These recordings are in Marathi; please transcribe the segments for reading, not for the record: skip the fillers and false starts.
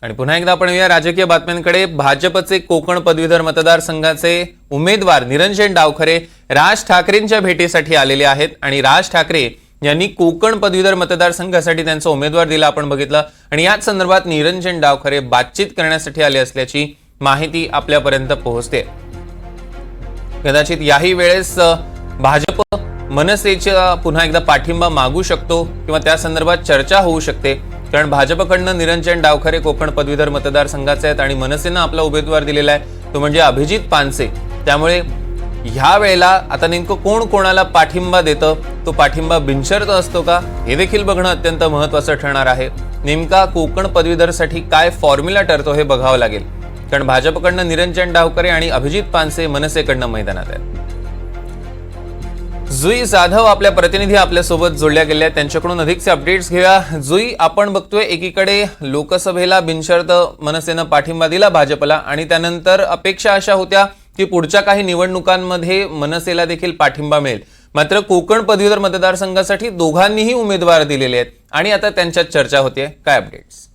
आणि पुन्हा एकदा आपण या राजकीय बातम्यांकडे। भाजपचे कोकण पदवीधर मतदारसंघाचे उमेदवार निरंजन डावखरे राज ठाकरेंच्या भेटीसाठी आलेले आहेत आणि राज ठाकरे यांनी कोकण पदवीधर मतदारसंघासाठी त्यांचा उमेदवार दिला आपण बघितलं आणि याच संदर्भात निरंजन डावखरे बातचीत करण्यासाठी आले असल्याची माहिती आपल्यापर्यंत पोहोचते। कदाचित याही वेळेस भाजप मनसेचा पुन्हा एकदा पाठिंबा मागू शकतो किंवा त्या संदर्भात चर्चा होऊ शकते, कारण भाजपकडनं निरंजन डावखरे कोकण पदवीधर मतदारसंघाचे आहेत आणि मनसेनं आपला उमेदवार दिलेला आहे तो म्हणजे अभिजित पानसे। त्यामुळे ह्या वेळेला आता नेमकं कोण कोणाला पाठिंबा देतं, तो पाठिंबा बिनशर्त असतो का हे देखील बघणं अत्यंत महत्त्वाचं ठरणार आहे। नेमका कोकण पदवीधरसाठी काय फॉर्म्युला ठरतो हे बघावं लागेल, कारण भाजपकडनं निरंजन डावखरे आणि अभिजित पानसे मनसेकडनं मैदानात आहेत। जुई जाधव आपल्या प्रतिनिधी आपल्या सोबत जोडल्या गेल्या, त्यांच्याकडून अधिकचे अपडेट्स घेऊया। जुई, आपण बघतोय एकीकडे लोकसभेला बिनशर्त मनसेनं पाठिंबा दिला भाजपला आणि त्यानंतर अपेक्षा अशा होत्या की पुढच्या काही निवडणुकांमध्ये मनसेला देखील पाठिंबा मिळेल, मात्र कोकण पदवीधर मतदारसंघासाठी दोघांनीही उमेदवार दिलेले आहेत आणि आता त्यांच्यात चर्चा होते। काय अपडेट्स?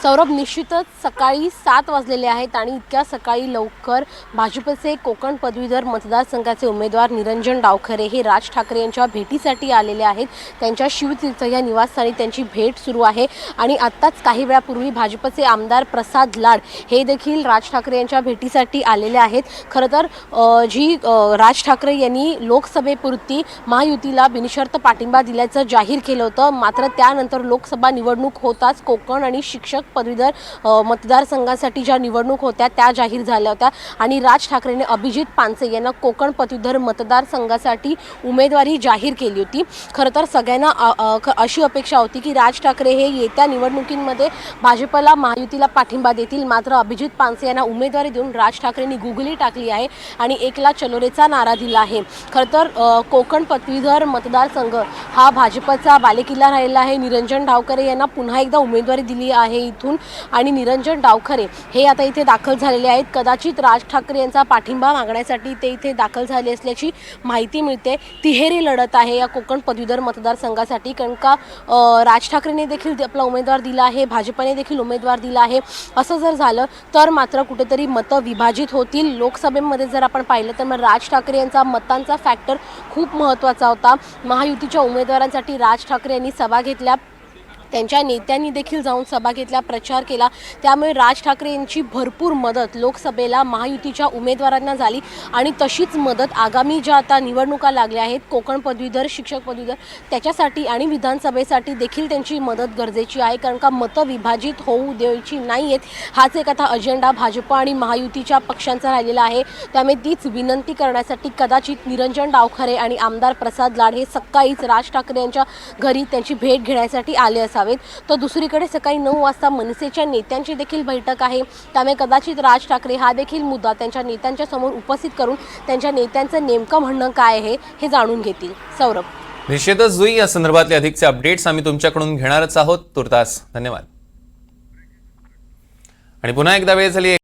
सौरभ, निश्चितच सकाळी 7 वाजलेले आहेत आणि इतक्या सकाळी लवकर भाजपचे कोकण पदवीधर मतदारसंघाचे उमेदवार निरंजन डावखरे हे राज ठाकरे यांच्या भेटीसाठी आलेले आहेत। त्यांच्या शिवतीर्थ या निवासस्थानी त्यांची भेट सुरू आहे आणि आत्ताच काही वेळापूर्वी भाजपचे आमदार प्रसाद लाड हे देखील राज ठाकरे यांच्या भेटीसाठी आलेले आहेत। खरं तर राज ठाकरे यांनी लोकसभेपुरती महायुतीला बिनशर्त पाठिंबा दिल्याचं जाहीर केलं होतं, मात्र त्यानंतर लोकसभा निवडणूक होताच कोकण आणि शिक्षक पदवीधर मतदारसंघासाठी ज्या निवडणूक होत्या त्या जाहीर झाल्या होत्या आणि राज ठाकरेंनी अभिजित पानसे यांना कोकण पदवीधर मतदारसंघासाठी उमेदवारी जाहीर केली होती। खरं तर सगळ्यांना अशी अपेक्षा होती की राज ठाकरे हे येत्या निवडणुकींमध्ये भाजपला महायुतीला पाठिंबा देतील, मात्र अभिजित पानसे यांना उमेदवारी देऊन राज ठाकरेंनी गुगली टाकली आहे आणि एकला चलोरेचा नारा दिला आहे। खरं तर कोकण पदवीधर मतदारसंघ हा भाजपचा बालेकिल्ला राहिला आहे। निरंजन डावखरे यांना पुन्हा एकदा उमेदवारी दिली आहे आणि निरंजन डावखरे हे आता इथे दाखल झालेले आहेत। कदाचित राज ठाकरे यांचा पाठिंबा मागण्यासाठी ते इथे दाखल झाले असल्याची माहिती मिळते। तिहेरी लढत आहे या कोकण पदवीधर मतदारसंघासाठी, कारण का राज ठाकरेंनी देखील आपला उमेदवार दिला आहे, भाजपने देखील उमेदवार दिला आहे। असं जर झालं तर मात्र कुठेतरी मतं विभाजित होतील। लोकसभेमध्ये जर आपण पाहिलं तर मग राज ठाकरे यांचा मतांचा फॅक्टर खूप महत्त्वाचा होता। महायुतीच्या उमेदवारांसाठी राज ठाकरे यांनी सभा घेतल्या, त्यांच्या नेत्यांनी देखील जाऊन सभा घेतल्या, प्रचार केला, त्यामुळे राज ठाकरे यांची भरपूर मदत लोकसभेला महायुतीच्या उमेदवारांना झाली आणि तशीच मदत आगामी ज्या आता निवडणुका लागल्या आहेत कोकण पदवीधर शिक्षक पदवीधर त्याच्यासाठी आणि विधानसभेसाठी देखील त्यांची मदत गरजेची आहे, कारण का मतं विभाजित होऊ द्यायची नाही आहेत। हाच एक आता अजेंडा भाजप आणि महायुतीच्या पक्षांचा राहिलेला आहे। त्यामुळे तीच विनंती करण्यासाठी कदाचित निरंजन डावखरे आणि आमदार प्रसाद लाड हे सकाळीच राज ठाकरे यांच्या घरी त्यांची भेट घेण्यासाठी आले असावेत। तर दुसरीकडे सकाळी 9 वाजता मनसेच्या नेत्यांची देखील बैठक आहे, त्यामुळे कदाचित राज ठाकरे हा देखील मुद्दा त्यांच्या नेत्यांच्या समोर उपस्थित करून त्यांच्या नेत्यांचं नेमकं म्हणणं काय आहे हे जाणून घेतील। सौरभ, निश्चितच जुई, या संदर्भातले अधिकचे अपडेट्स आम्ही तुमच्याकडून घेणारच आहोत। तुर्तास धन्यवाद। आणि पुन्हा एकदा वेळ झाली